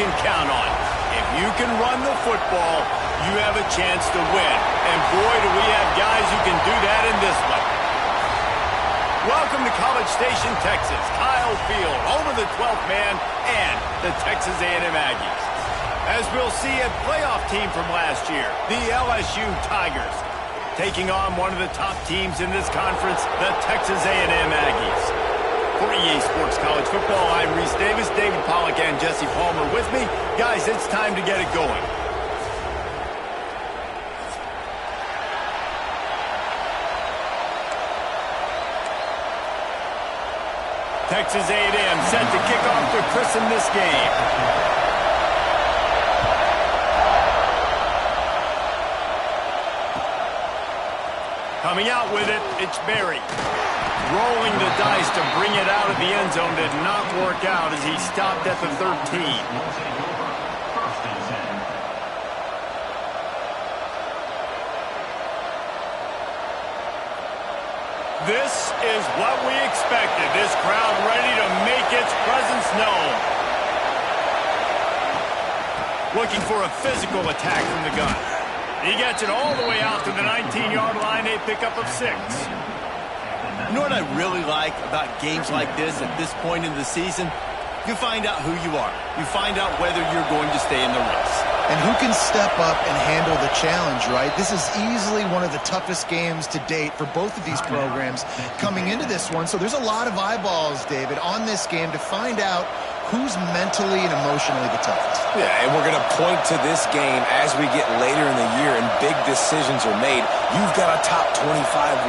can count on. If you can run the football, you have a chance to win. And boy, do we have guys who can do that in this one. Welcome to College Station, Texas. Kyle Field, home of the 12th man and the Texas A&M Aggies. As we'll see, a playoff team from last year, the LSU Tigers, taking on one of the top teams in this conference, the Texas A&M Aggies. For EA Sports College Football, I'm Reese Davis, David Pollack, and Jesse Palmer with me. Guys, it's time to get it going. Texas A&M set to kick off to christen this game. Coming out with it, it's Berry. Rolling the dice to bring it out of the end zone did not work out as he stopped at the 13. This is what we expected. This crowd ready to make its presence known. Looking for a physical attack from the gun. He gets it all the way out to the 19-yard line, a pickup of 6. You know what I really like about games like this at this point in the season? You find out who you are. You find out whether you're going to stay in the race. And who can step up and handle the challenge, right? This is easily one of the toughest games to date for both of these programs coming into this one. So there's a lot of eyeballs, David, on this game to find out who's mentally and emotionally the toughest. Yeah, and we're going to point to this game as we get later in the year and big decisions are made. You've got a top 25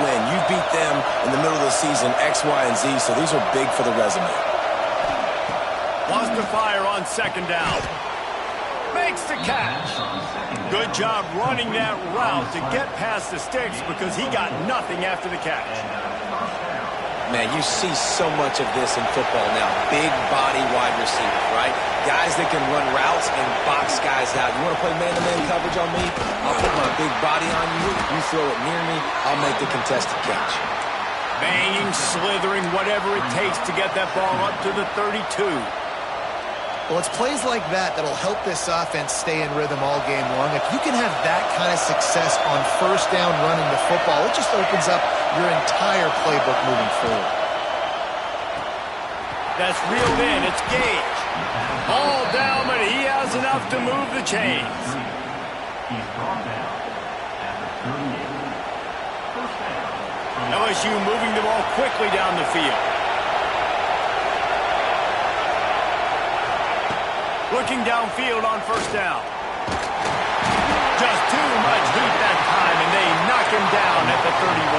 win. You beat them in the middle of the season, X, Y, and Z, so these are big for the resume. Lost to fire on second down. Makes the catch. Good job running that route to get past the sticks because he got nothing after the catch. Man, you see so much of this in football now. Big body wide receivers, right? Guys that can run routes and box guys out. You want to play man-to-man coverage on me? I'll put my big body on you. You throw it near me, I'll make the contested catch. Banging, slithering, whatever it takes to get that ball up to the 32. Well, it's plays like that that'll help this offense stay in rhythm all game long. If you can have that kind of success on first down running the football, it just opens up your entire playbook moving forward. That's reeled in. It's Gage. All down, but he has enough to move the chains. LSU moving the ball quickly down the field. Looking downfield on first down. Just too much heat that time, and they knock him down at the 31.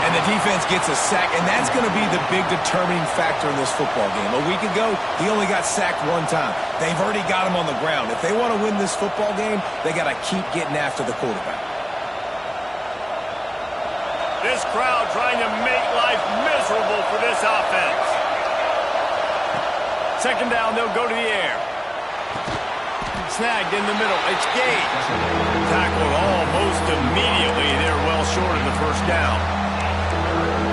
And the defense gets a sack, and that's going to be the big determining factor in this football game. A week ago, he only got sacked one time. They've already got him on the ground. If they want to win this football game, they got to keep getting after the quarterback. This crowd trying to make life miserable for this offense. Second down, they'll go to the air. Snagged in the middle. It's Gage. Tackled almost immediately. They're well short of the first down.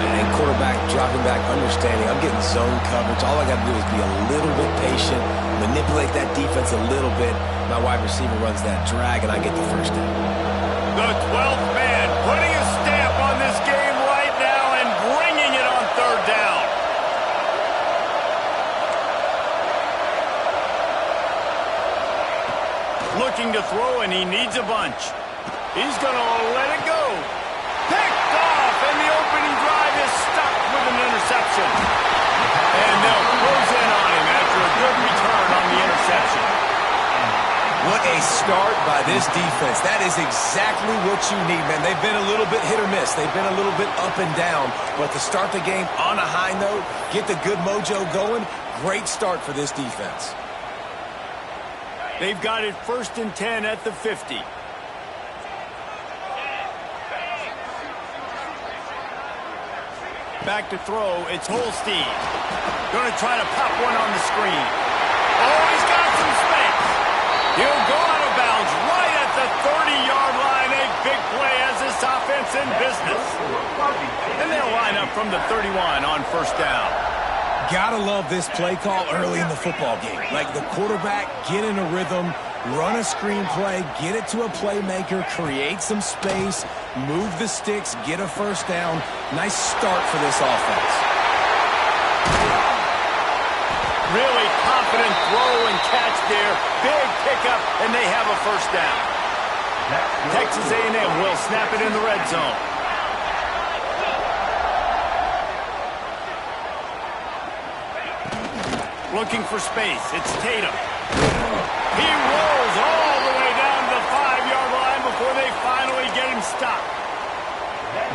And quarterback dropping back, understanding I'm getting zone coverage. All I got to do is be a little bit patient, manipulate that defense a little bit. My wide receiver runs that drag, and I get the first down. The 12th man putting a stamp on this game right now and bringing it on third down. Looking to throw, and he needs a bunch. He's going to let it go. Picked off, and the opening drive is stuck with an interception. And they'll close in on him after a good return on the interception. What a start by this defense. That is exactly what you need, man. They've been a little bit hit or miss. They've been a little bit up and down. But to start the game on a high note, get the good mojo going, great start for this defense. They've got it 1st and 10 at the 50. Back to throw, it's Holstein. Going to try to pop one on the screen. Oh, he's got some space. He'll go out of bounds right at the 30-yard line. A big play as this offense in business. And they'll line up from the 31 on first down. Gotta love this play call early in the football game. Like the quarterback, get in a rhythm, run a screen play, get it to a playmaker, create some space, move the sticks, get a first down. Nice start for this offense. Really confident throw and catch there. Big pickup, and they have a first down. Texas A&M will snap it in the red zone. Looking for space. It's Tatum. He rolls all the way down to the 5-yard line before they finally get him stopped.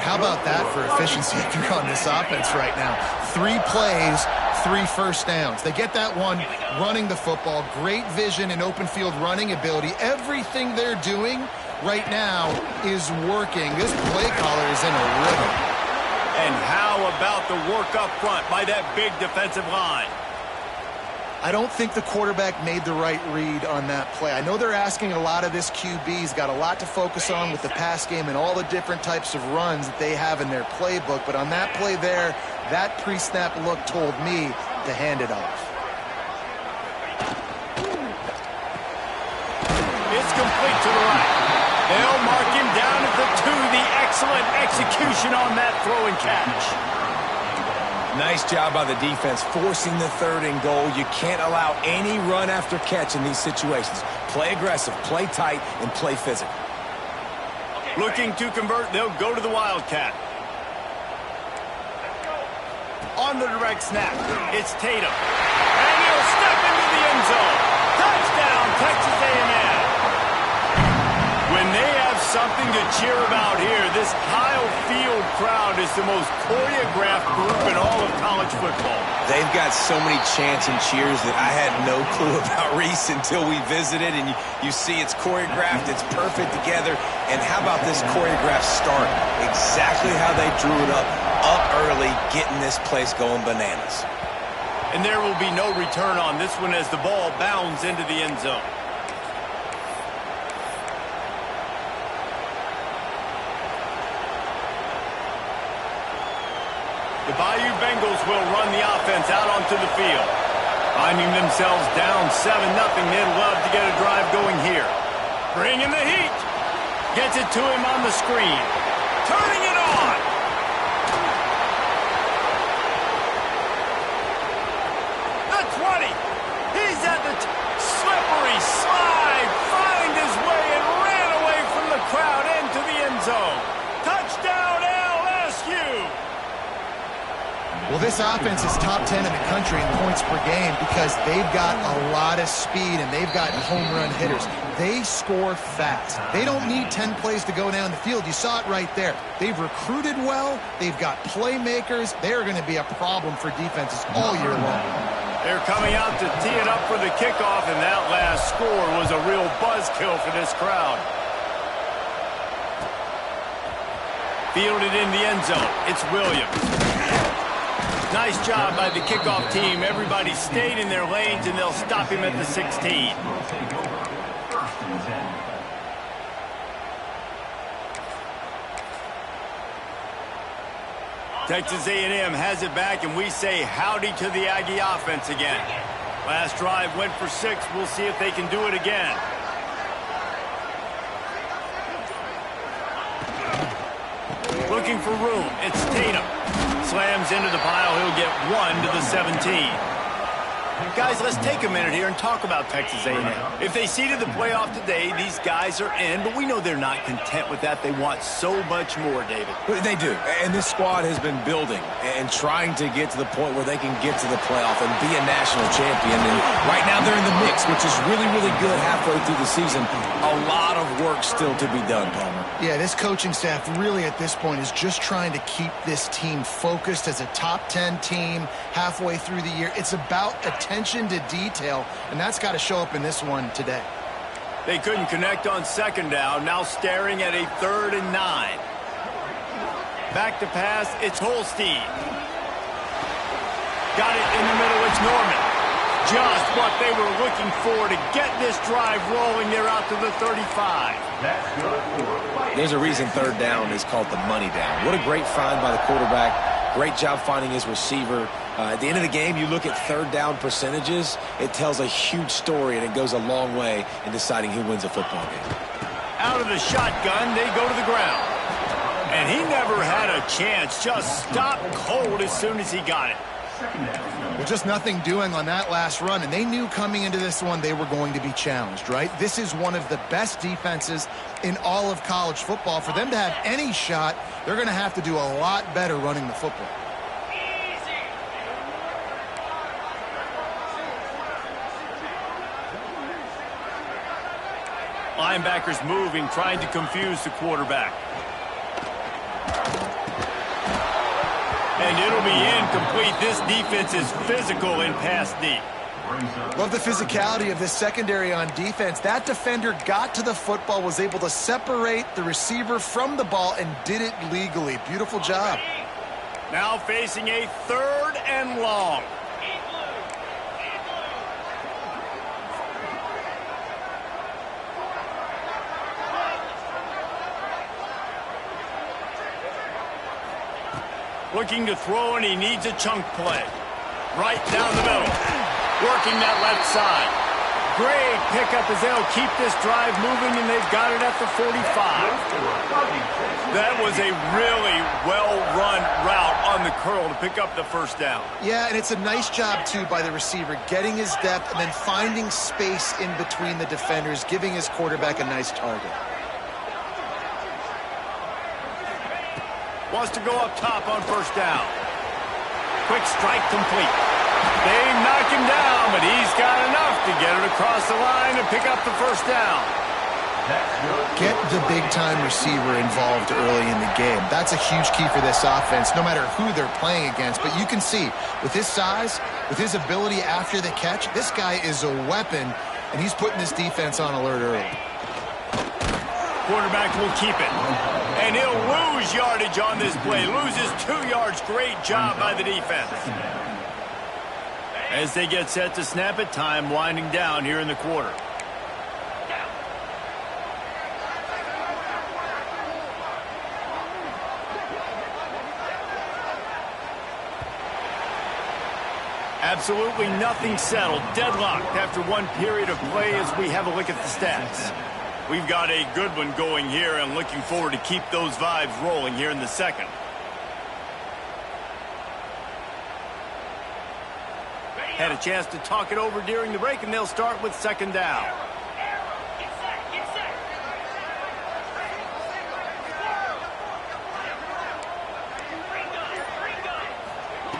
How about that for efficiency if you're on this offense right now? 3 plays, 3 first downs. They get that one running the football. Great vision and open field running ability. Everything they're doing right now is working. This play caller is in a rhythm. And how about the work up front by that big defensive line? I don't think the quarterback made the right read on that play. I know they're asking a lot of this QB. He's got a lot to focus on with the pass game and all the different types of runs that they have in their playbook. But on that play there, that pre-snap look told me to hand it off. It's complete to the right. They'll mark him down at the 2. The excellent execution on that throw and catch. Nice job by the defense forcing the 3rd and goal. You can't allow any run after catch in these situations. Play aggressive, play tight, and play physical. Looking to convert, they'll go to the Wildcat. On the direct snap, it's Tatum. And he'll step into the end zone. Touchdown, Texas A&M. When they have something to cheer about here, this Kyle Field crowd is the most choreographed group in all of college football. They've got so many chants and cheers that I had no clue about Reese until we visited, and you see it's choreographed, it's perfect together. And how about this choreographed start? Exactly how they drew it up early, getting this place going bananas. And there will be no return on this one as the ball bounds into the end zone. The Bayou Bengals will run the offense out onto the field. Finding themselves down 7-0, they'd love to get a drive going here. Bringing the heat. Gets it to him on the screen. Turning it on. The 20. He's at the slippery slide. Find his way and ran away from the crowd into the end zone. Touchdown LSU. Well, this offense is top 10 in the country in points per game because they've got a lot of speed and they've got home run hitters. They score fast. They don't need 10 plays to go down the field. You saw it right there. They've recruited well. They've got playmakers. They're going to be a problem for defenses all year long. They're coming out to tee it up for the kickoff, and that last score was a real buzzkill for this crowd. Fielded in the end zone. It's Williams. Nice job by the kickoff team. Everybody stayed in their lanes, and they'll stop him at the 16. Texas A&M has it back, and we say howdy to the Aggie offense again. Last drive went for 6. We'll see if they can do it again. Looking for room. It's Tatum. Slams into the pile. He'll get 1 to the 17. Guys, let's take a minute here and talk about Texas A&M. If they seeded the playoff today, these guys are in, but we know they're not content with that. They want so much more, David. They do, and this squad has been building and trying to get to the point where they can get to the playoff and be a national champion. And right now they're in the mix, which is really, really good halfway through the season. A lot of work still to be done, Palmer. Yeah, this coaching staff really at this point is just trying to keep this team focused as a top 10 team halfway through the year. It's about attention to detail, and that's got to show up in this one today. They couldn't connect on second down, now staring at a 3rd and 9. Back to pass, it's Holstein. Got it in the middle, it's Norman. Just what they were looking for to get this drive rolling. They're out to the 35. There's a reason 3rd down is called the money down. What a great find by the quarterback. Great job finding his receiver. At the end of the game, you look at third down percentages. It tells a huge story, and it goes a long way in deciding who wins a football game. Out of the shotgun, they go to the ground. And he never had a chance. Just stopped cold as soon as he got it. Well, just nothing doing on that last run, and they knew coming into this one they were going to be challenged, right? This is one of the best defenses in all of college football. For them to have any shot, they're going to have to do a lot better running the football. Linebackers moving, trying to confuse the quarterback. And it'll be incomplete. This defense is physical in pass deep. Love the physicality of this secondary on defense. That defender got to the football, was able to separate the receiver from the ball, and did it legally. Beautiful job. Now facing a 3rd and long. Looking to throw, and he needs a chunk play. Right down the middle. Working that left side. Great pickup as they'll keep this drive moving, and they've got it at the 45. That was a really well-run route on the curl to pick up the first down. Yeah, and it's a nice job, too, by the receiver, getting his depth and then finding space in between the defenders, giving his quarterback a nice target. Wants to go up top on first down. Quick strike complete. They knock him down, but he's got enough to get it across the line and pick up the first down. Get the big-time receiver involved early in the game. That's a huge key for this offense, no matter who they're playing against. But you can see, with his size, with his ability after the catch, this guy is a weapon, and he's putting this defense on alert early. Quarterback will keep it. And he'll lose yardage on this play. Loses 2 yards. Great job by the defense. As they get set to snap it, time winding down here in the quarter. Absolutely nothing settled. Deadlocked after one period of play as we have a look at the stats. We've got a good one going here and looking forward to keep those vibes rolling here in the second. Had a chance to talk it over during the break, and they'll start with second down.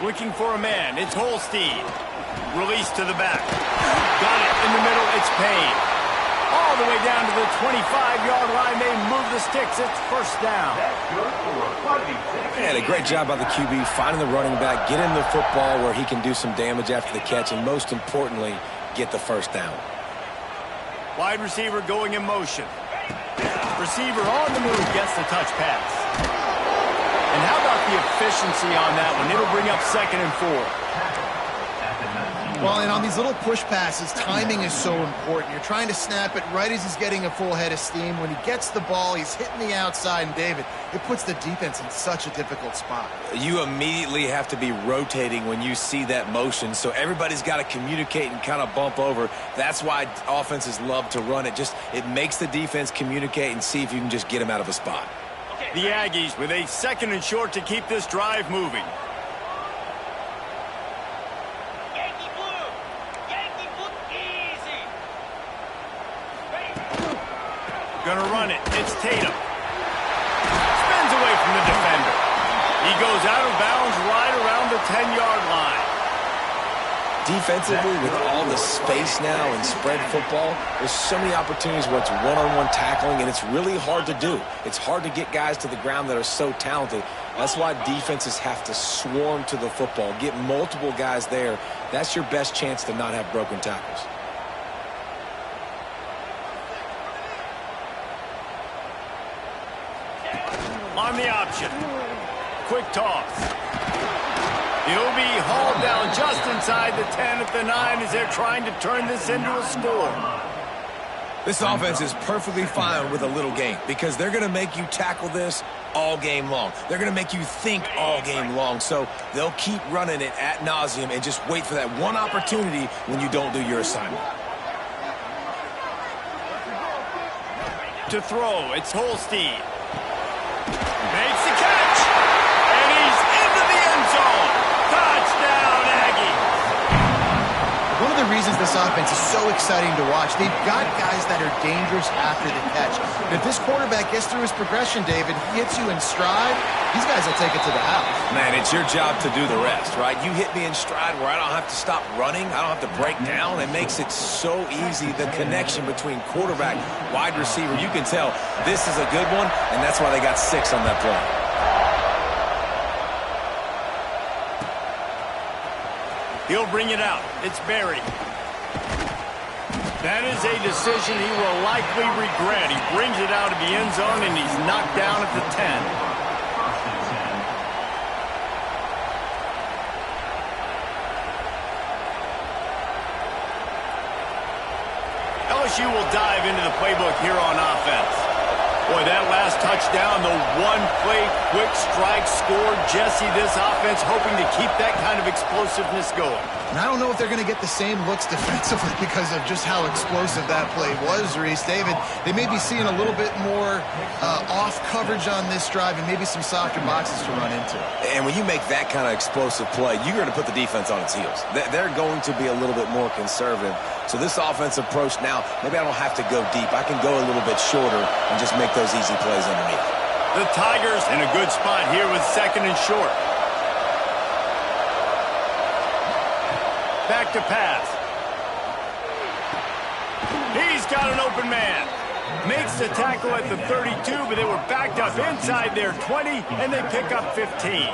Looking for a man. It's Holstein. Release to the back. Got it in the middle. It's Payne. All the way down to the 25-yard line. They move the sticks. It's first down. And a great job by the QB finding the running back, getting the football where he can do some damage after the catch, and most importantly, get the first down. Wide receiver going in motion. Receiver on the move gets the touch pass. And how about the efficiency on that one? It'll bring up 2nd and 4. Well, and on these little push passes, timing is so important. You're trying to snap it right as he's getting a full head of steam. When he gets the ball, he's hitting the outside, and David, it puts the defense in such a difficult spot. You immediately have to be rotating when you see that motion, so everybody's got to communicate and kind of bump over. That's why offenses love to run it. It makes the defense communicate and see if you can just get him out of a spot. The Aggies with a 2nd and short to keep this drive moving. Gonna run it. It's Tatum. Spins away from the defender. He goes out of bounds right around the 10-yard line. Defensively, with all the space now and spread football, there's so many opportunities where it's one-on-one tackling, and it's really hard to do. It's hard to get guys to the ground that are so talented. That's why defenses have to swarm to the football, get multiple guys there. That's your best chance to not have broken tackles. On the option. Quick toss. He'll be hauled down just inside the 10 at the 9 as they're trying to turn this into a score. This offense is perfectly fine with a little game because they're going to make you tackle this all game long. They're going to make you think all game long. So they'll keep running it ad nauseum and just wait for that one opportunity when you don't do your assignment. To throw, it's Holstein. Makes the catch. And he's into the end zone. Touchdown, Aggie. One of the reasons this offense is so exciting to watch, they've got guys that are dangerous after the catch. And if this quarterback gets through his progression, David, he hits you in stride, these guys will take it to the house. Man, it's your job to do the rest, right? You hit me in stride where I don't have to stop running. I don't have to break down. It makes it so easy, the connection between quarterback, wide receiver. You can tell this is a good one, and that's why they got 6 on that play. He'll bring it out. It's Barry. That is a decision he will likely regret. He brings it out of the end zone, and he's knocked down at the 10. LSU will dive into the playbook here on offense. Boy, that last touchdown, the one-play quick strike score. Jesse, this offense hoping to keep that kind of explosiveness going. And I don't know if they're going to get the same looks defensively because of just how explosive that play was, Reese. David, they may be seeing a little bit more off coverage on this drive and maybe some softer boxes to run into. And when you make that kind of explosive play, you're going to put the defense on its heels. They're going to be a little bit more conservative. So this offensive approach now, maybe I don't have to go deep. I can go a little bit shorter and just make those easy plays underneath. The Tigers in a good spot here with 2nd and short. Back to pass. He's got an open man. Makes the tackle at the 32, but they were backed up inside their 20, and they pick up 15.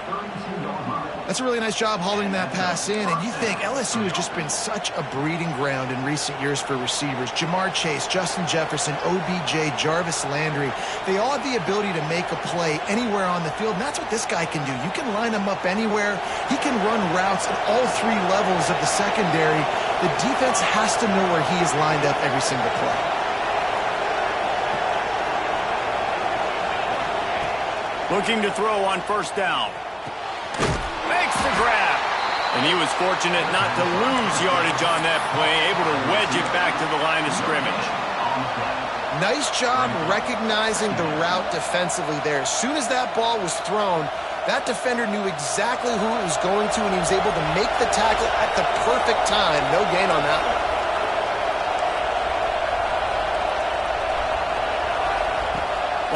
That's a really nice job hauling that pass in, and you think LSU has just been such a breeding ground in recent years for receivers. Jamar Chase, Justin Jefferson, OBJ, Jarvis Landry, they all have the ability to make a play anywhere on the field, and that's what this guy can do. You can line him up anywhere. He can run routes at all 3 levels of the secondary. The defense has to know where he is lined up every single play. Looking to throw on 1st down. Makes the grab. And he was fortunate not to lose yardage on that play, able to wedge it back to the line of scrimmage. Nice job recognizing the route defensively there. As soon as that ball was thrown, that defender knew exactly who it was going to, and he was able to make the tackle at the perfect time. No gain on that one.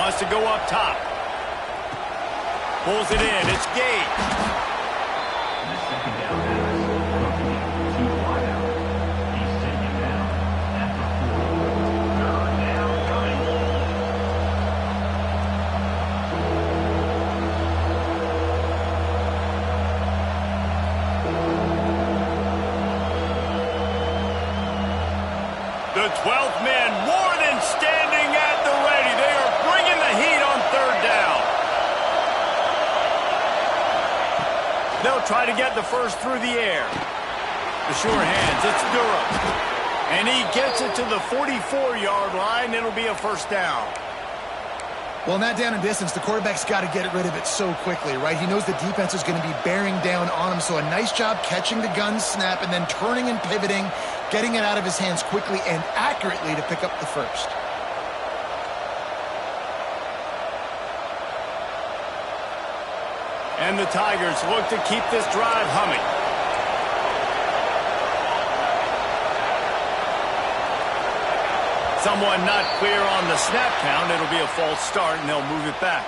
Wants to go up top. Pulls it in. It's Gage. The 12th man more than standing at the ready. They are bringing the heat on 3rd down. They'll try to get the first through the air. The sure hands, it's Durham. And he gets it to the 44-yard line. It'll be a 1st down. Well, in that down and distance, the quarterback's got to get rid of it so quickly, right? He knows the defense is going to be bearing down on him, so a nice job catching the gun snap and then turning and pivoting, getting it out of his hands quickly and accurately to pick up the 1st. And the Tigers look to keep this drive humming. Someone not clear on the snap count. It'll be a false start, and they'll move it back.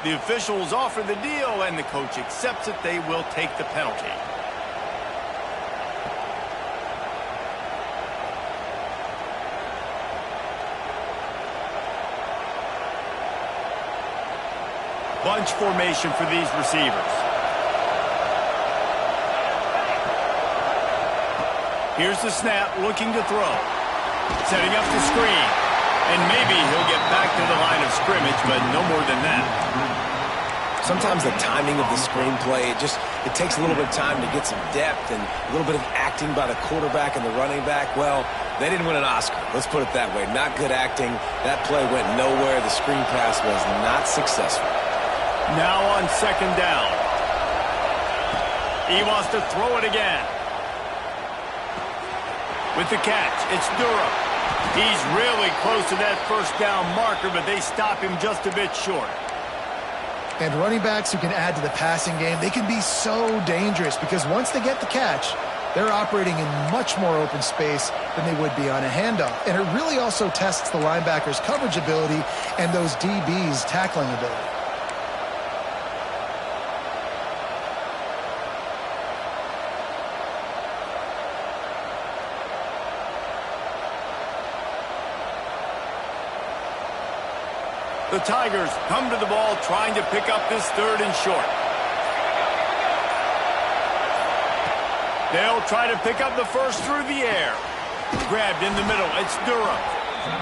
The officials offer the deal, and the coach accepts it. They will take the penalty. Bunch formation for these receivers. Here's the snap, looking to throw. Setting up the screen. And maybe he'll get back to the line of scrimmage, but no more than that. Sometimes the timing of the screenplay, it takes a little bit of time to get some depth and a little bit of acting by the quarterback and the running back. Well, they didn't win an Oscar. Let's put it that way. Not good acting. That play went nowhere. The screen pass was not successful. Now on second down. He wants to throw it again. With the catch, it's Durham. He's really close to that first down marker, but they stop him just a bit short. And running backs who can add to the passing game, they can be so dangerous because once they get the catch, they're operating in much more open space than they would be on a handoff. And it really also tests the linebacker's coverage ability and those DBs' tackling ability. The Tigers come to the ball trying to pick up this third and short. They'll try to pick up the first through the air. Grabbed in the middle. It's Durham.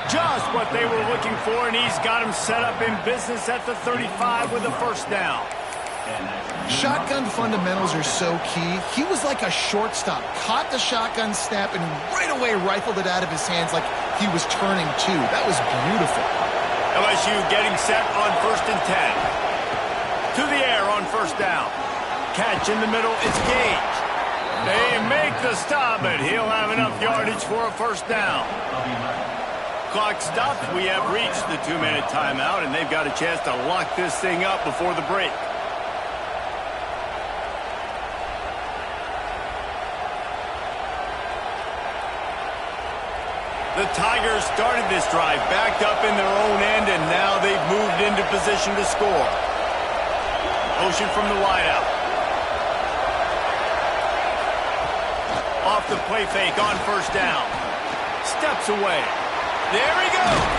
Just what they were looking for, and he's got him set up in business at the 35 with a first down. Shotgun fundamentals are so key. He was like a shortstop. Caught the shotgun snap and right away rifled it out of his hands like he was turning two. That was beautiful. LSU getting set on 1st and 10. To the air on first down. Catch in the middle, it's Gage. They make the stop, but he'll have enough yardage for a first down. Clock stops. We have reached the 2-minute timeout, and they've got a chance to lock this thing up before the break. The Tigers started this drive backed up in their own end, and now they've moved into position to score. Motion from the wideout. Off the play fake on first down. Steps away. There he goes.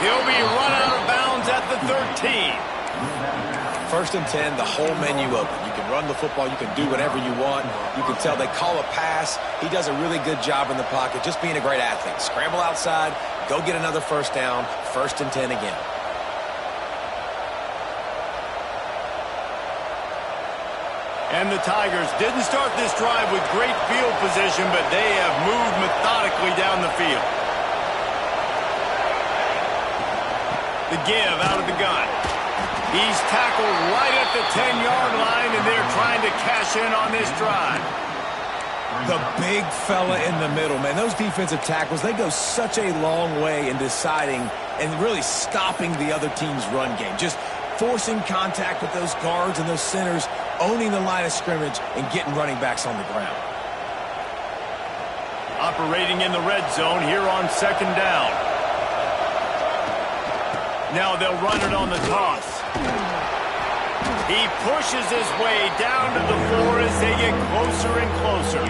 He'll be run out of bounds at the 13. 1st and 10, the whole menu open. You can run the football. You can do whatever you want. You can tell they call a pass. He does a really good job in the pocket, just being a great athlete. Scramble outside, go get another first down, 1st and 10 again. And the Tigers didn't start this drive with great field position, but they have moved methodically down the field. The give out of the gun. He's tackled right at the 10-yard line, and they're trying to cash in on this drive. The big fella in the middle, man. Those defensive tackles, they go such a long way in deciding and really stopping the other team's run game. Just forcing contact with those guards and those centers, owning the line of scrimmage, and getting running backs on the ground. Operating in the red zone here on second down. Now they'll run it on the toss. He pushes his way down to the floor as they get closer and closer.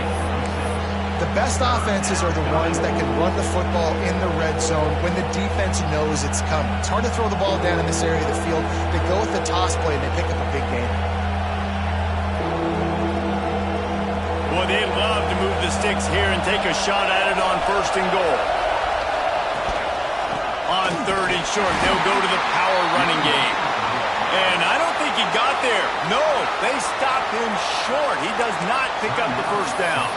The best offenses are the ones that can run the football in the red zone when the defense knows it's coming. It's hard to throw the ball down in this area of the field. They go with the toss play and they pick up a big gain. Boy, they love to move the sticks here and take a shot at it on 1st and goal. On 3rd and short, they'll go to the power running game. And I don't think he got there. No, they stopped him short. He does not pick up the first down.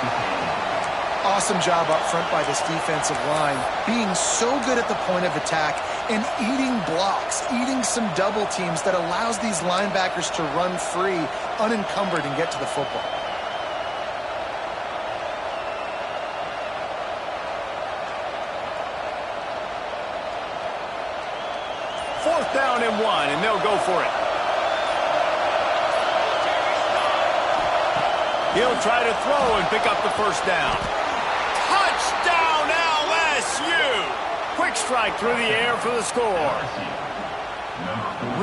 Awesome job up front by this defensive line, being so good at the point of attack and eating blocks, eating some double teams that allows these linebackers to run free, unencumbered, and get to the football. Fourth down and 1, and they'll go for it. He'll try to throw and pick up the first down. Touchdown, LSU! Quick strike through the air for the score.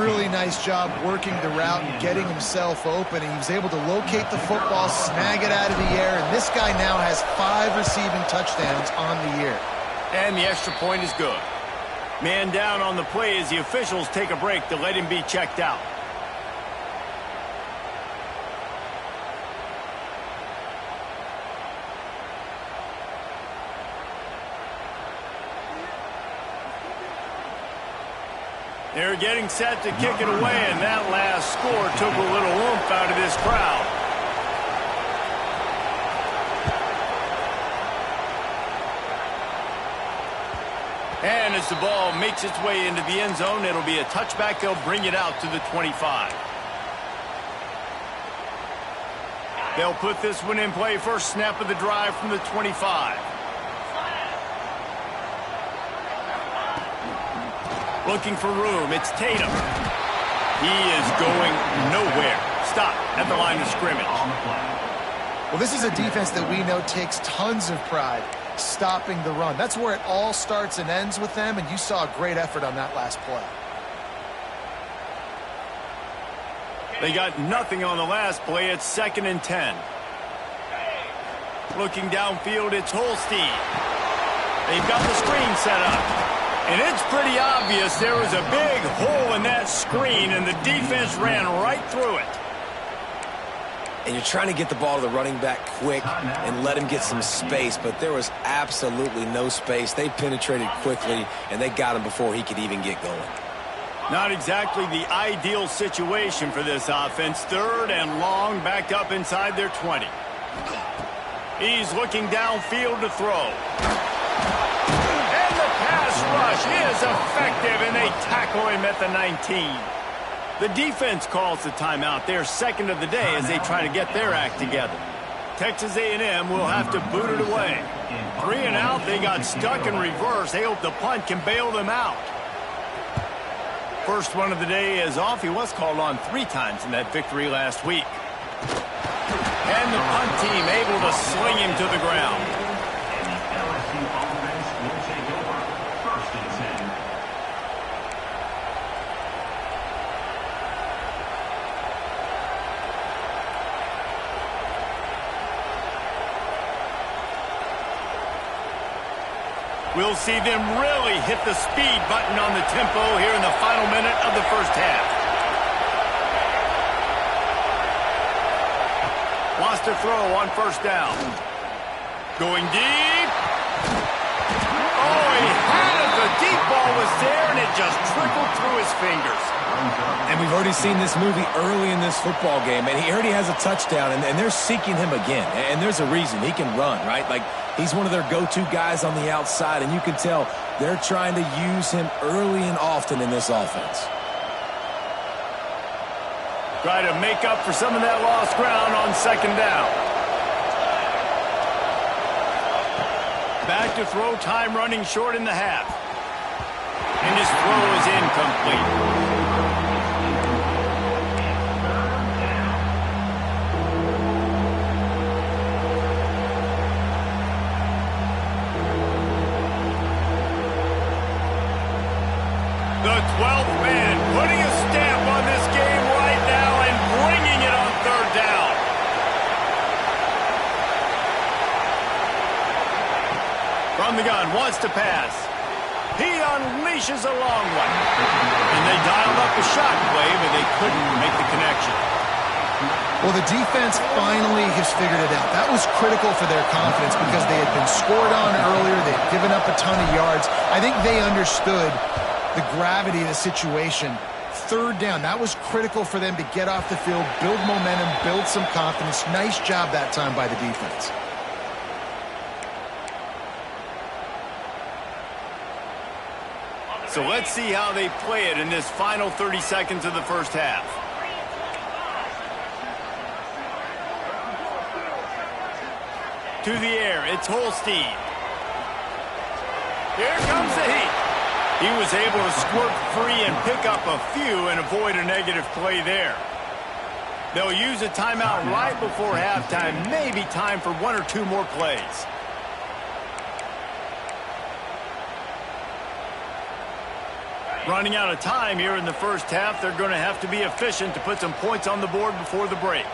Really nice job working the route and getting himself open. And he was able to locate the football, snag it out of the air, and this guy now has 5 receiving touchdowns on the year. And the extra point is good. Man down on the play as the officials take a break to let him be checked out. They're getting set to kick it away, and that last score took a little oomph out of this crowd. And as the ball makes its way into the end zone, it'll be a touchback. They'll bring it out to the 25. They'll put this one in play. First snap of the drive from the 25. Looking for room. It's Tatum. He is going nowhere. Stop at the line of scrimmage. Well, this is a defense that we know takes tons of pride stopping the run. That's where it all starts and ends with them, and you saw a great effort on that last play. They got nothing on the last play. It's 2nd and 10. Looking downfield, it's Holstein. They've got the screen set up. And it's pretty obvious there was a big hole in that screen, and the defense ran right through it. And you're trying to get the ball to the running back quick and let him get some space, but there was absolutely no space. They penetrated quickly, and they got him before he could even get going. Not exactly the ideal situation for this offense. 3rd and long, back up inside their 20. He's looking downfield to throw. And the pass rush is effective, and they tackle him at the 19. The defense calls the timeout. They're 2nd of the day as they try to get their act together. Texas A&M will have to boot it away. 3 and out. They got stuck in reverse. They hope the punt can bail them out. First one of the day is off. He was called on 3 times in that victory last week. And the punt team able to sling him to the ground. We'll see them really hit the speed button on the tempo here in the final minute of the first half. Wants to throw on first down. Going deep. Oh, he had it. The deep ball was there, and it just trickled through his fingers. And we've already seen this movie early in this football game, and he already has a touchdown, and they're seeking him again. And there's a reason. He can run, right? Like, he's one of their go-to guys on the outside, and you can tell they're trying to use him early and often in this offense. Try to make up for some of that lost ground on 2nd down. Back to throw, time running short in the half. And his throw is incomplete. The 12th man putting a stamp on this game right now and bringing it on 3rd down. From the gun, wants to pass. He unleashes a long one. And they dialed up a shot play, but they couldn't make the connection. Well, the defense finally has figured it out. That was critical for their confidence because they had been scored on earlier. They had given up a ton of yards. I think they understood the gravity of the situation. 3rd down, that was critical for them to get off the field, build momentum, build some confidence. Nice job that time by the defense. So let's see how they play it in this final 30 seconds of the first half. To the air, it's Holstein. Here comes the heat. He was able to squirt free and pick up a few and avoid a negative play there. They'll use a timeout right before halftime. Maybe time for 1 or 2 more plays. Running out of time here in the first half. They're going to have to be efficient to put some points on the board before the break.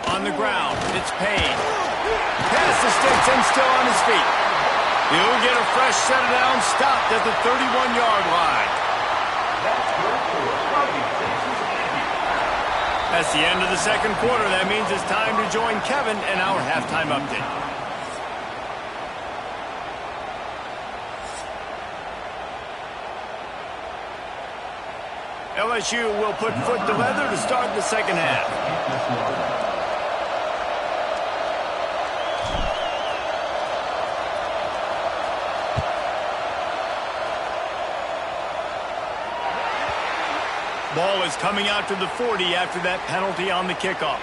On the ground, it's Payne. Past the sticks and still on his feet. He'll get a fresh set down, stopped at the 31-yard line. That's the end of the second quarter. That means it's time to join Kevin in our halftime update. LSU will put foot to leather to start the second half. Ball is coming out to the 40 after that penalty on the kickoff.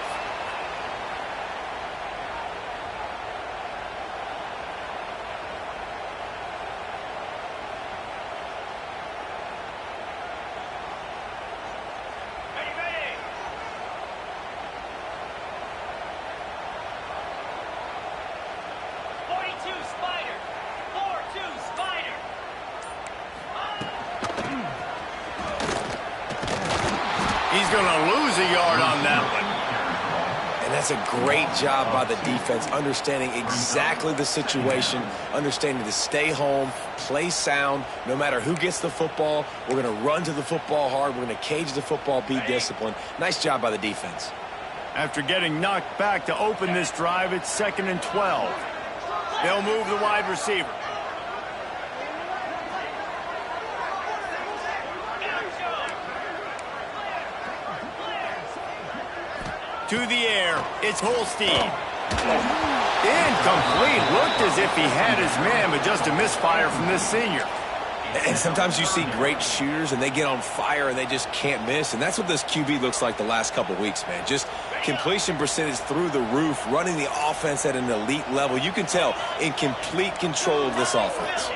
He's going to lose a yard on that one. And that's a great job by the defense, understanding exactly the situation, understanding to stay home, play sound. No matter who gets the football, we're going to run to the football hard. We're going to cage the football, be disciplined. Nice job by the defense. After getting knocked back to open this drive, it's 2nd and 12. They'll move the wide receiver. To the air, it's Holstein. Incomplete. Looked as if he had his man, but just a misfire from this senior. And sometimes you see great shooters, and they get on fire, and they just can't miss. And that's what this QB looks like the last couple weeks, man. Just completion percentage through the roof, running the offense at an elite level. You can tell in complete control of this offense.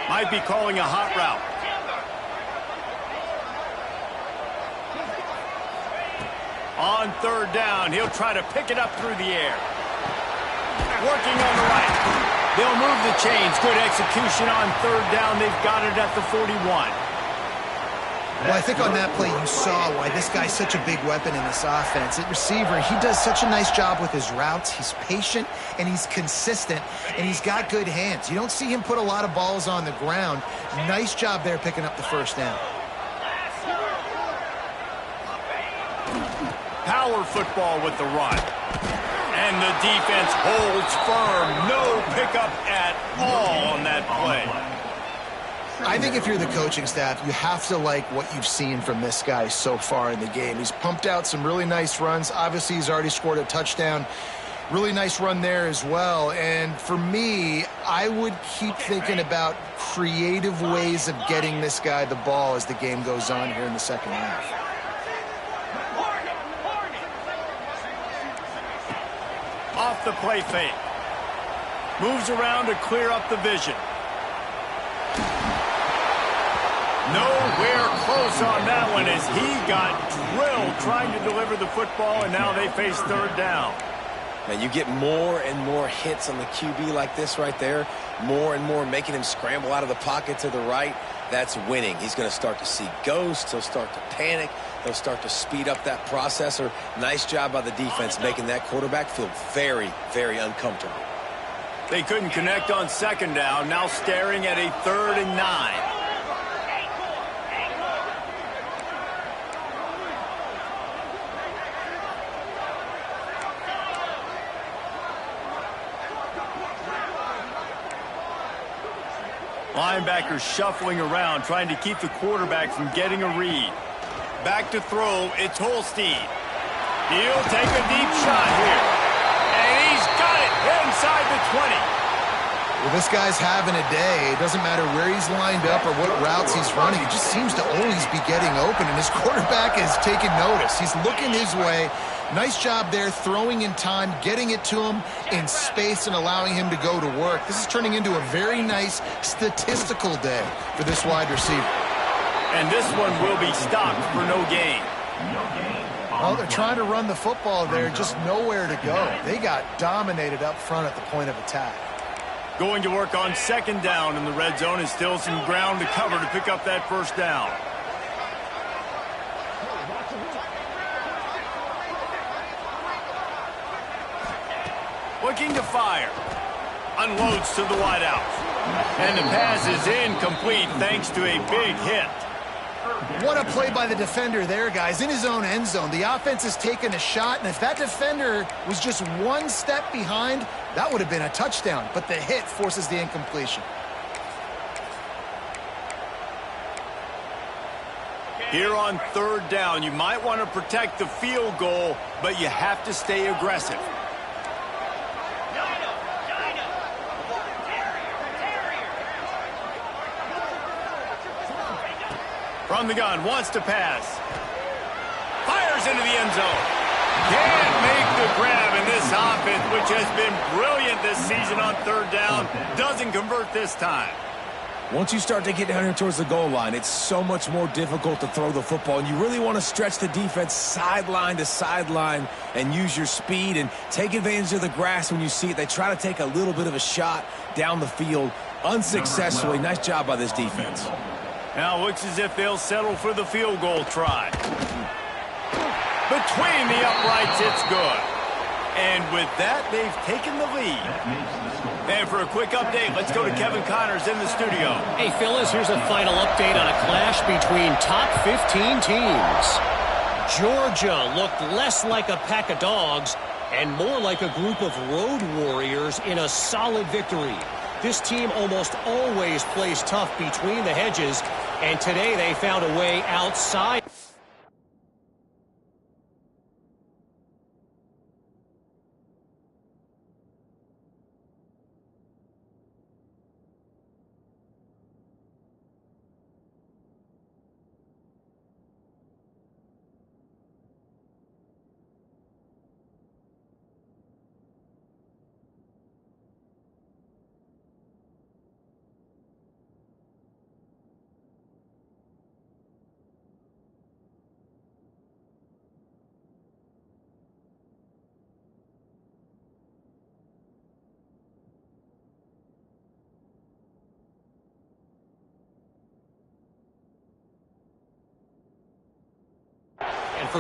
Might be calling a hot route. On 3rd down, he'll try to pick it up through the air. Working on the right. They'll move the chains. Good execution on 3rd down. They've got it at the 41. Well, I think on that play you saw why this guy's such a big weapon in this offense. At receiver, he does such a nice job with his routes. He's patient, and he's consistent, and he's got good hands. You don't see him put a lot of balls on the ground. Nice job there picking up the 1st down. Power football with the run. And the defense holds firm. No pickup at all on that play. I think if you're the coaching staff, you have to like what you've seen from this guy so far in the game. He's pumped out some really nice runs. Obviously, he's already scored a touchdown. Really nice run there as well. And for me, I would keep thinking about creative ways of getting this guy the ball as the game goes on here in the second half. Off the play fake. Moves around to clear up the vision. Nowhere close on that one as he got drilled trying to deliver the football, and now they face 3rd down. Man, you get more and more hits on the QB like this right there, more and more making him scramble out of the pocket to the right. That's winning. He's going to start to see ghosts. He'll start to panic. He'll start to speed up that processor. Nice job by the defense making that quarterback feel very, very uncomfortable. They couldn't connect on 2nd down, now staring at a 3rd and 9. Linebackers shuffling around, trying to keep the quarterback from getting a read. Back to throw, it's Holstein. He'll take a deep shot here. And he's got it inside the 20. Well, this guy's having a day. It doesn't matter where he's lined up or what routes he's running. He just seems to always be getting open, and his quarterback is taking notice. He's looking his way. Nice job there, throwing in time, getting it to him in space and allowing him to go to work. This is turning into a very nice statistical day for this wide receiver. And this one will be stopped for no gain. Well, they're trying to run the football there, just nowhere to go. They got dominated up front at the point of attack. Going to work on 2nd down in the red zone, and still some ground to cover to pick up that 1st down. Looking to fire. Unloads to the wideout. And the pass is incomplete thanks to a big hit. What a play by the defender there, guys. In his own end zone, the offense has taken a shot, and if that defender was just one step behind, that would have been a touchdown. But the hit forces the incompletion. Here on third down, you might want to protect the field goal, but you have to stay aggressive. From the gun, wants to pass. Fires into the end zone. Can't make the grab, and this offense, which has been brilliant this season on third down, doesn't convert this time. Once you start to get down here towards the goal line, it's so much more difficult to throw the football, and you really want to stretch the defense sideline to sideline and use your speed and take advantage of the grass when you see it. They try to take a little bit of a shot down the field unsuccessfully. Nice job by this defense. Now it looks as if they'll settle for the field goal try. Between the uprights, it's good. And with that, they've taken the lead. And for a quick update, let's go to Kevin Connors in the studio. Hey, fellas, here's a final update on a clash between top 15 teams. Georgia looked less like a pack of dogs and more like a group of road warriors in a solid victory. This team almost always plays tough between the hedges, and today they found a way outside.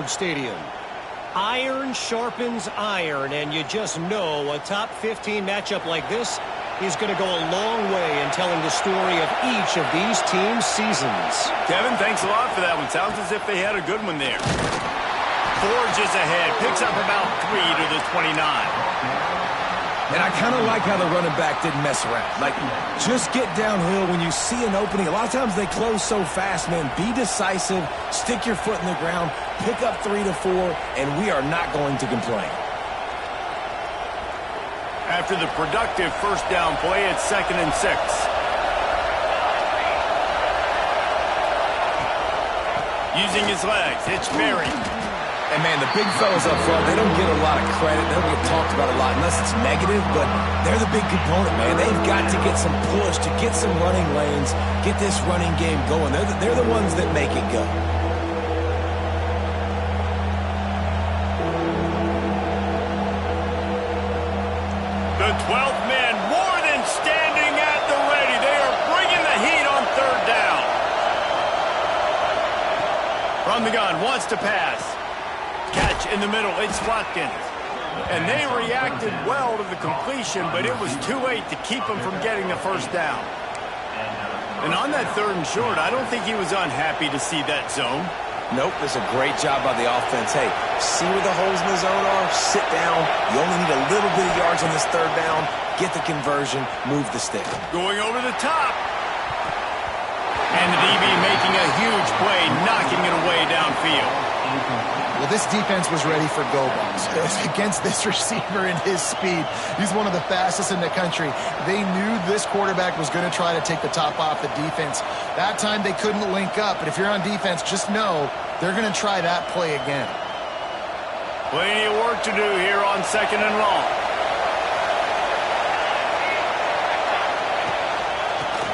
Stadium. Iron sharpens iron, and you just know a top 15 matchup like this is going to go a long way in telling the story of each of these teams' seasons. Kevin, thanks a lot for that one. Sounds as if they had a good one there. Forges ahead, picks up about 3 to the 29. And I kind of like how the running back didn't mess around. Like, just get downhill when you see an opening. A lot of times they close so fast, man. Be decisive, stick your foot in the ground, pick up 3 to 4, and we are not going to complain. After the productive first down play, it's 2nd and 6. Using his legs, it's Berry. And, man, the big fellas up front, they don't get a lot of credit. They don't get talked about a lot unless it's negative, but they're the big component, man. They've got to get some push, to get some running lanes, get this running game going. They're the ones that make it go. The 12th man more than standing at the ready. They are bringing the heat on third down. From the gun, wants to pass. Catch in the middle, it's Watkins. And they reacted well to the completion, but it was too late to keep them from getting the first down. And on that 3rd and short, I don't think he was unhappy to see that zone. Nope, it's a great job by the offense. Hey, see where the holes in the zone are? Sit down. You only need a little bit of yards on this 3rd down. Get the conversion, move the stick. Going over the top. And the DB making a huge play, knocking it away downfield. Well, this defense was ready for go balls against this receiver and his speed. He's one of the fastest in the country. They knew this quarterback was going to try to take the top off the defense. That time they couldn't link up, but if you're on defense, just know they're going to try that play again. Plenty of work to do here on 2nd and long.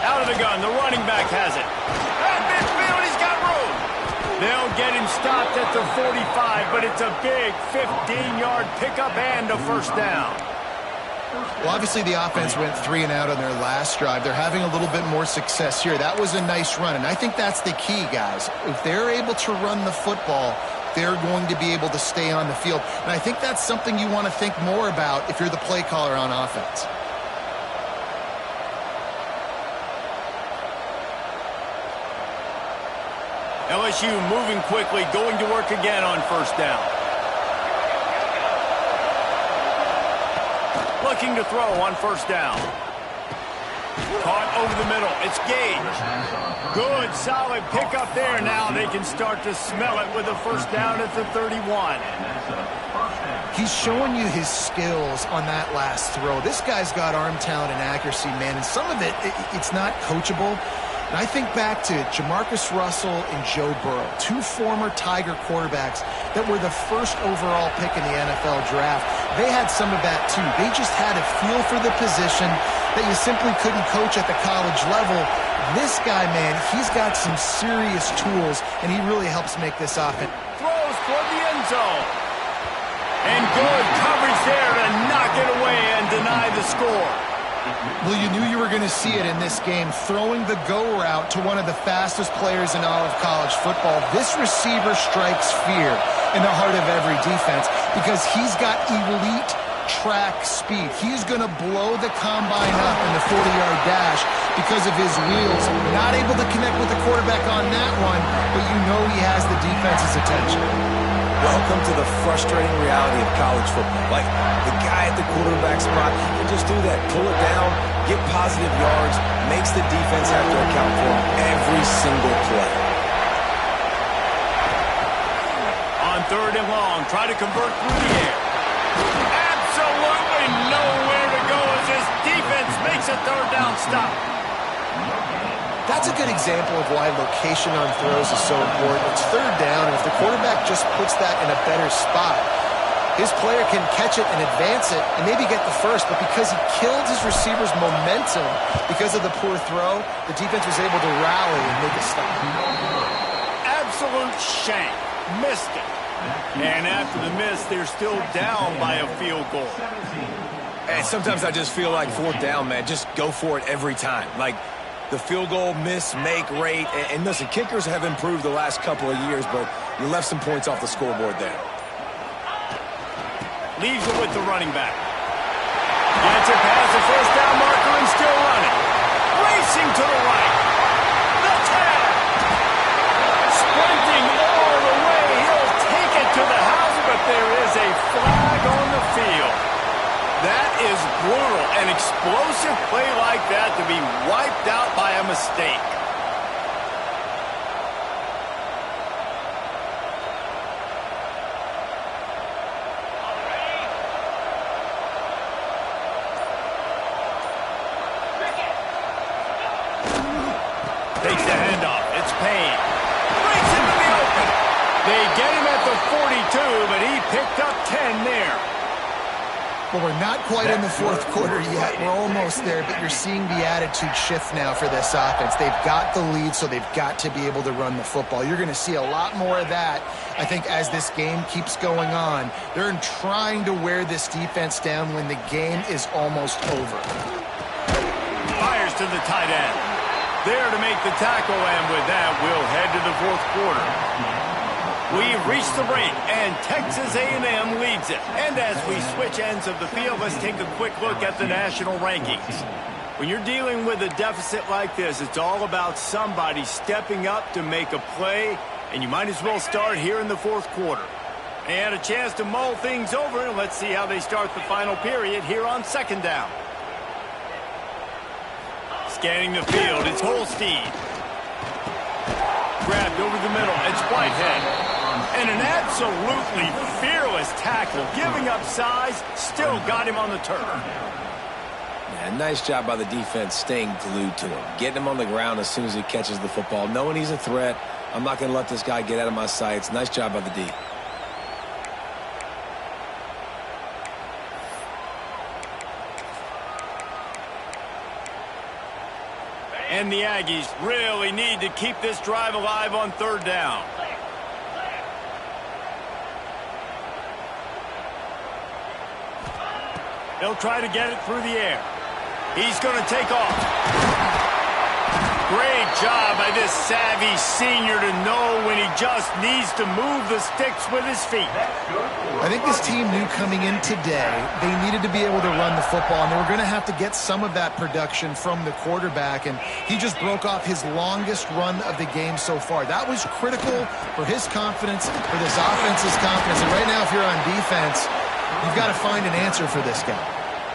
Out of the gun, the running back has it. At midfield, he's got room. They'll get him stopped at the 45, but it's a big 15-yard pickup and a first down. Well, obviously the offense went 3 and out on their last drive. They're having a little bit more success here. That was a nice run, and I think that's the key, guys. If they're able to run the football, they're going to be able to stay on the field. And I think that's something you want to think more about if you're the play caller on offense. LSU moving quickly, going to work again on first down. Looking to throw on first down. Caught over the middle. It's Gage. Good, solid pickup there. Now they can start to smell it with a first down at the 31. He's showing you his skills on that last throw. This guy's got arm talent and accuracy, man, and some of it's not coachable. And I think back to Jamarcus Russell and Joe Burrow, two former Tiger quarterbacks that were the first overall pick in the NFL draft. They had some of that too. They just had a feel for the position that you simply couldn't coach at the college level. This guy, man, he's got some serious tools, and he really helps make this offense. Throws toward the end zone. And good coverage there to knock it away and deny the score. Well, you knew you were going to see it in this game, throwing the go route to one of the fastest players in all of college football. This receiver strikes fear in the heart of every defense because he's got elite track speed. He's going to blow the combine up in the 40-yard dash because of his wheels. Not able to connect with the quarterback on that one, but you know he has the defense's attention. Welcome to the frustrating reality of college football. Like, the guy at the quarterback spot, he can just do that. Pull it down, get positive yards, makes the defense have to account for him every single play. On third and long, try to convert through the air. Absolutely nowhere to go as this defense makes a third down stop. That's a good example of why location on throws is so important. It's third down, and if the quarterback just puts that in a better spot, his player can catch it and advance it and maybe get the first, but because he killed his receiver's momentum because of the poor throw, the defense was able to rally and make a stop. Absolute shank. Missed it. And after the miss, they're still down by a field goal. And sometimes I just feel like fourth down, man, just go for it every time. Like, the field goal miss-make rate. And listen, kickers have improved the last couple of years, but you left some points off the scoreboard there. Leaves it with the running back. Gets it past the first down marker and still running. Racing to the right. The tag. Sprinting all the way. He'll take it to the house, but there is a flag on the field. That is brutal. An explosive play like that to be wiped out by a mistake. Takes the handoff. It's Payne. Breaks into the open. They get him at the 42, but he picked up 10 there. Well, we're not quite in the fourth quarter yet. We're almost there, but you're seeing the attitude shift now for this offense. They've got the lead, so they've got to be able to run the football. You're going to see a lot more of that, I think, as this game keeps going on. They're trying to wear this defense down when the game is almost over. Fires to the tight end. There to make the tackle, and with that, we'll head to the fourth quarter. We've reached the break, and Texas A&M leads it. And as we switch ends of the field, let's take a quick look at the national rankings. When you're dealing with a deficit like this, it's all about somebody stepping up to make a play, and you might as well start here in the fourth quarter. And a chance to mull things over, and let's see how they start the final period here on second down. Scanning the field, it's Holstein. Grabbed over the middle, it's Whitehead. And an absolutely fearless tackle, giving up size, still got him on the turf. Yeah, nice job by the defense staying glued to him, getting him on the ground as soon as he catches the football, knowing he's a threat. I'm not going to let this guy get out of my sights. Nice job by the D. And the Aggies really need to keep this drive alive on third down. They'll try to get it through the air. He's going to take off. Great job by this savvy senior to know when he just needs to move the sticks with his feet. I think this team knew coming in today they needed to be able to run the football, and they were going to have to get some of that production from the quarterback, and he just broke off his longest run of the game so far. That was critical for his confidence, for this offense's confidence, and right now if you're on defense, you've got to find an answer for this guy.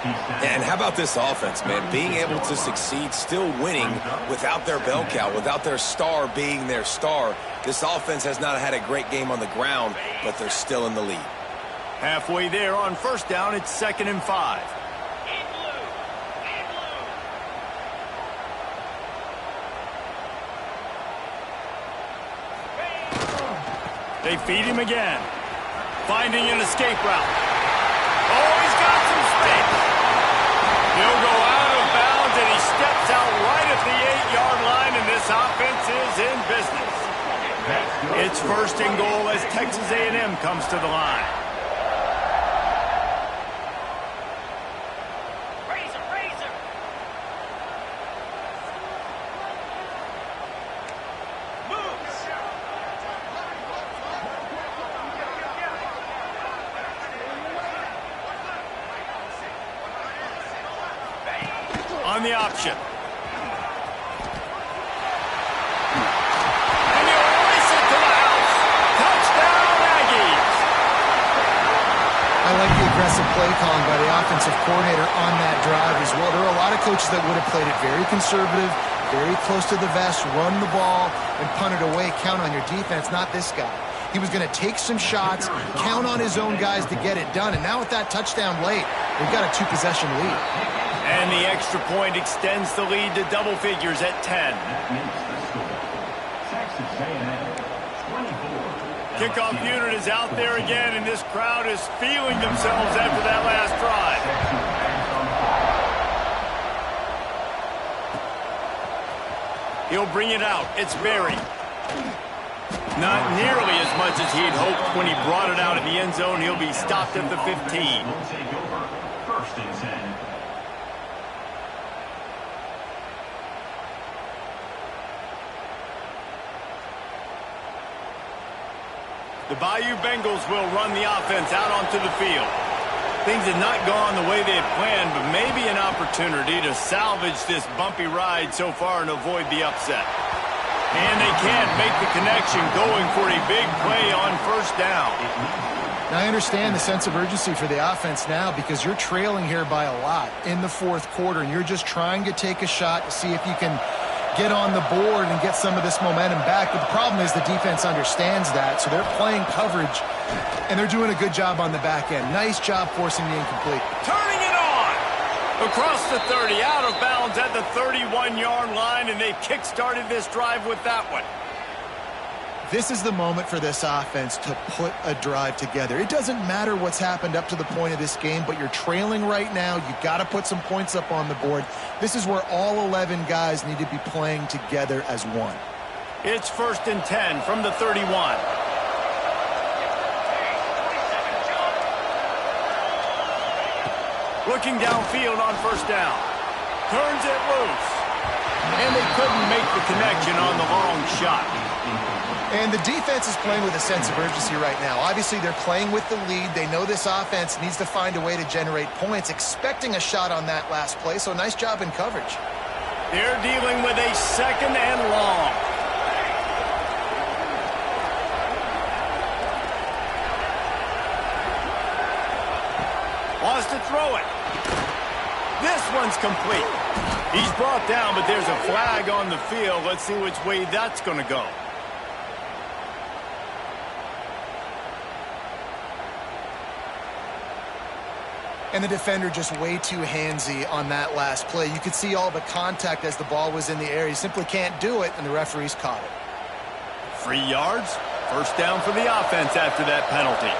And how about this offense, man? Being able to succeed, still winning without their bell cow, without their star being their star. This offense has not had a great game on the ground, but they're still in the lead. Halfway there on first down, it's 2nd and 5. They feed him again. Finding an escape route. Oh, he's got some space. He'll go out of bounds, and he steps out right at the 8-yard line, and this offense is in business. It's 1st and goal as Texas A&M comes to the line. On the option. And he'll race it to the house. Touchdown, Aggies. I like the aggressive play calling by the offensive coordinator on that drive as well. There are a lot of coaches that would have played it very conservative, very close to the vest, run the ball, and punt it away, count on your defense. Not this guy. He was going to take some shots, count on his own guys to get it done. And now with that touchdown late, we've got a 2-possession lead. And the extra point extends the lead to double figures at 10. Kickoff unit is out there again, and this crowd is feeling themselves after that last drive. He'll bring it out. It's Berry. Not nearly as much as he had hoped when he brought it out in the end zone. He'll be stopped at the 15. The Bayou Bengals will run the offense out onto the field. Things had not gone the way they had planned, but maybe an opportunity to salvage this bumpy ride so far and avoid the upset. And they can't make the connection, going for a big play on first down. Now, I understand the sense of urgency for the offense now because you're trailing here by a lot in the 4th quarter, and you're just trying to take a shot to see if you can get on the board and get some of this momentum back. But the problem is the defense understands that, so they're playing coverage, and they're doing a good job on the back end. Nice job forcing the incomplete. Turning it on! Across the 30, out of bounds at the 31-yard line, and they've kick-started this drive with that one. This is the moment for this offense to put a drive together. It doesn't matter what's happened up to the point of this game, but you're trailing right now. You've got to put some points up on the board. This is where all 11 guys need to be playing together as one. It's 1st and 10 from the 31. Looking downfield on first down. Turns it loose. And they couldn't make the connection on the long shot. And the defense is playing with a sense of urgency right now. Obviously, they're playing with the lead. They know this offense needs to find a way to generate points, expecting a shot on that last play, so nice job in coverage. They're dealing with a 2nd and long. Wants to throw it. This one's complete. He's brought down, but there's a flag on the field. Let's see which way that's going to go. And the defender just way too handsy on that last play. You could see all the contact as the ball was in the air. He simply can't do it, and the referees caught it. 3 yards. First down for the offense after that penalty.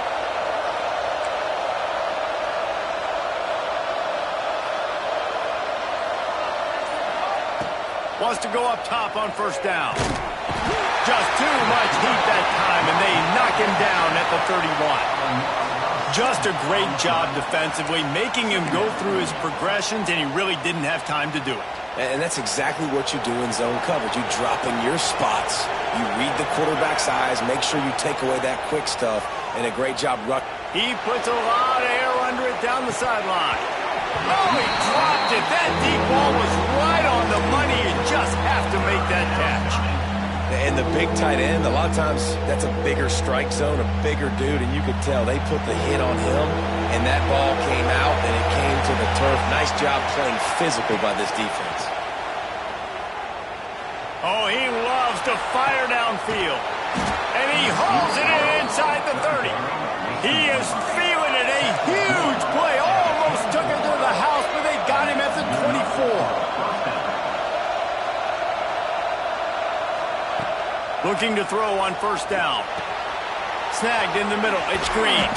Wants to go up top on first down. Just too much heat that time, and they knock him down at the 31. Just a great job defensively, making him go through his progressions, and he really didn't have time to do it. And that's exactly what you do in zone coverage. You drop in your spots. You read the quarterback's eyes, make sure you take away that quick stuff, and a great job running. He puts a lot of air under it down the sideline. Oh, he dropped it. That deep ball was right on the money. You just have to make that catch. And And the big tight end, a lot of times that's a bigger strike zone, a bigger dude, and you could tell they put the hit on him, and that ball came out, and it came to the turf. Nice job playing physical by this defense. Oh, he loves to fire downfield. And he hauls it in inside the 30. He is feeling it. A huge play. Almost took it to the house, but they got him at the 24. Looking to throw on first down. Snagged in the middle. It's Green.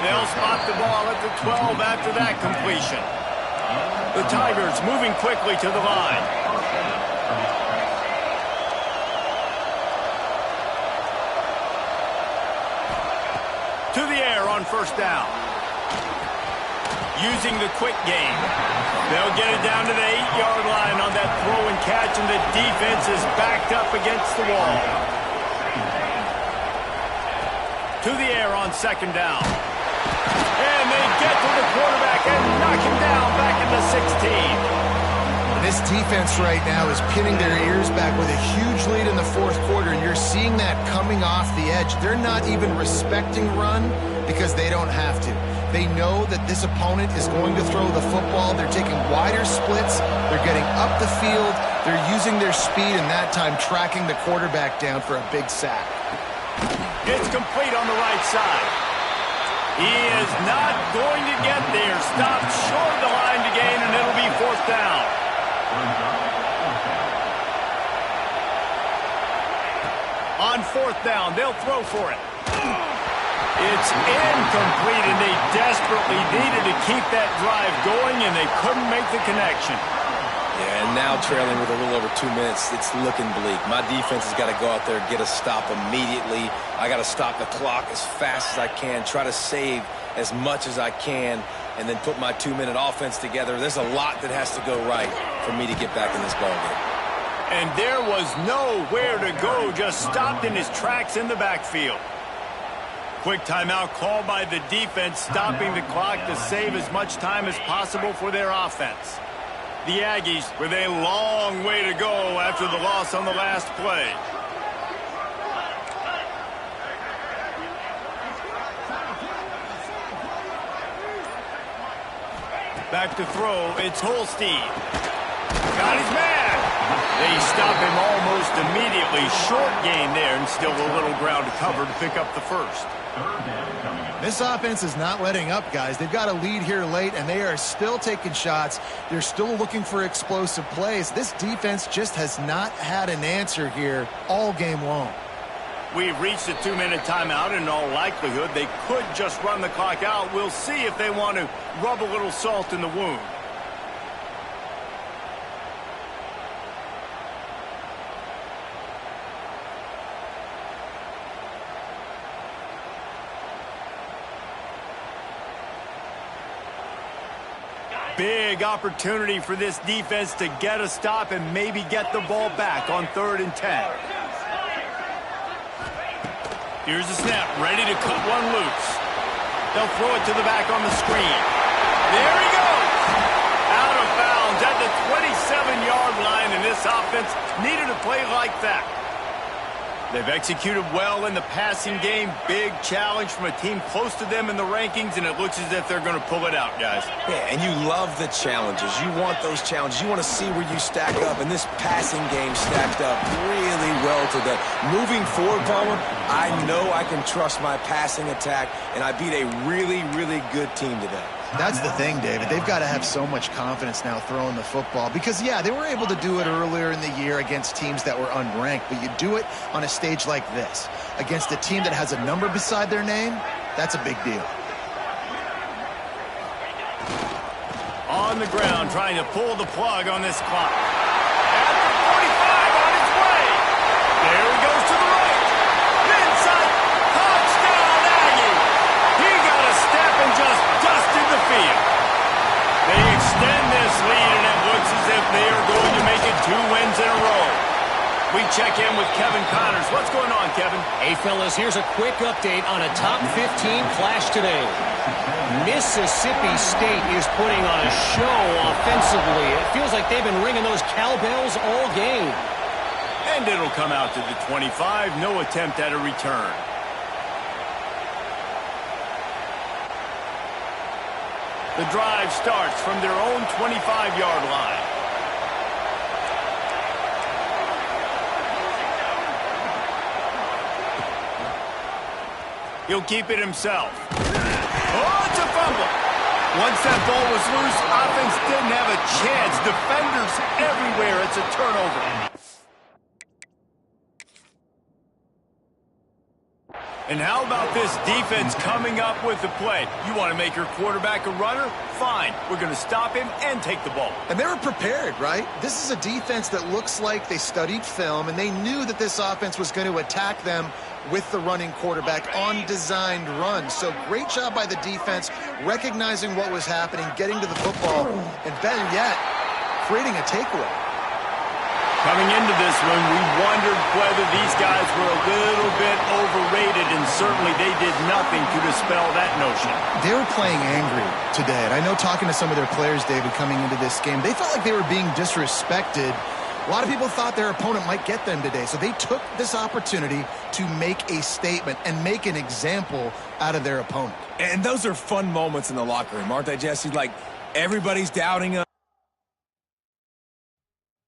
They'll spot the ball at the 12 after that completion. The Tigers moving quickly to the line. To the air on first down. Using the quick game. They'll get it down to the 8-yard line on that throw and catch, and the defense is backed up against the wall. To the air on second down. And they get to the quarterback and knock him down back in the 16. This defense right now is pinning their ears back with a huge lead in the fourth quarter, and you're seeing that coming off the edge. They're not even respecting run because they don't have to. They know that this opponent is going to throw the football. They're taking wider splits. They're getting up the field. They're using their speed, and that time tracking the quarterback down for a big sack. It's complete on the right side. He is not going to get there. Stopped short of the line to gain, and it'll be fourth down. On fourth down, they'll throw for it. It's incomplete, and they desperately needed to keep that drive going, and they couldn't make the connection. Yeah, and now trailing with a little over 2 minutes, it's looking bleak. My defense has got to go out there and get a stop immediately. I got to stop the clock as fast as I can, try to save as much as I can, and then put my 2-minute offense together. There's a lot that has to go right for me to get back in this ballgame. And there was nowhere to go, just stopped in his tracks in the backfield. Quick timeout called by the defense, stopping the clock to save as much time as possible for their offense. The Aggies with a long way to go after the loss on the last play. Back to throw, it's Holstein. Got his man. They stop him almost immediately. Short gain there, and still a little ground to cover to pick up the first. This offense is not letting up, guys. They've got a lead here late, and they are still taking shots. They're still looking for explosive plays. This defense just has not had an answer here all game long. We've reached a 2-minute timeout. In all likelihood, they could just run the clock out. We'll see if they want to rub a little salt in the wound. Big opportunity for this defense to get a stop and maybe get the ball back on 3rd and 10. Here's the snap, ready to cut one loose. They'll throw it to the back on the screen. There he goes! Out of bounds at the 27-yard line, and this offense needed a play like that. They've executed well in the passing game. Big challenge from a team close to them in the rankings, and it looks as if they're going to pull it out, guys. Yeah, and you love the challenges. You want those challenges. You want to see where you stack up, and this passing game stacked up really well today. Moving forward, Palmer, I know I can trust my passing attack, and I beat a really, really good team today. That's the thing, David. They've got to have so much confidence now throwing the football because, yeah, they were able to do it earlier in the year against teams that were unranked, but you do it on a stage like this against a team that has a number beside their name. That's a big deal. On the ground, trying to pull the plug on this clock. At the 45, on its way. There he goes to the right. Inside, touchdown, Aggie. He got a step and just dusted the field. They extend this lead, and it looks as if they are going to make it 2 wins in a row. We check in with Kevin Connors. What's going on, Kevin? Hey, fellas, here's a quick update on a top 15 clash today. Mississippi State is putting on a show offensively. It feels like they've been ringing those cowbells all game. And And it'll come out to the 25. No attempt at a return. The drive starts from their own 25-yard line. He'll keep it himself. Oh, it's a fumble. Once that ball was loose, offense didn't have a chance. Defenders everywhere. It's a turnover. And how about this defense coming up with the play? You want to make your quarterback a runner? Fine. We're going to stop him and take the ball. And they were prepared, right? This is a defense that looks like they studied film, and they knew that this offense was going to attack them with the running quarterback on designed runs. So great job by the defense, recognizing what was happening, getting to the football, and better yet, creating a takeaway. Coming into this one, we wondered whether these guys were a little bit overrated, and certainly they did nothing to dispel that notion. They were playing angry today, and I know talking to some of their players, David, coming into this game, they felt like they were being disrespected. A lot of people thought their opponent might get them today, so they took this opportunity to make a statement and make an example out of their opponent. And those are fun moments in the locker room, aren't they, Jesse? Like, everybody's doubting them.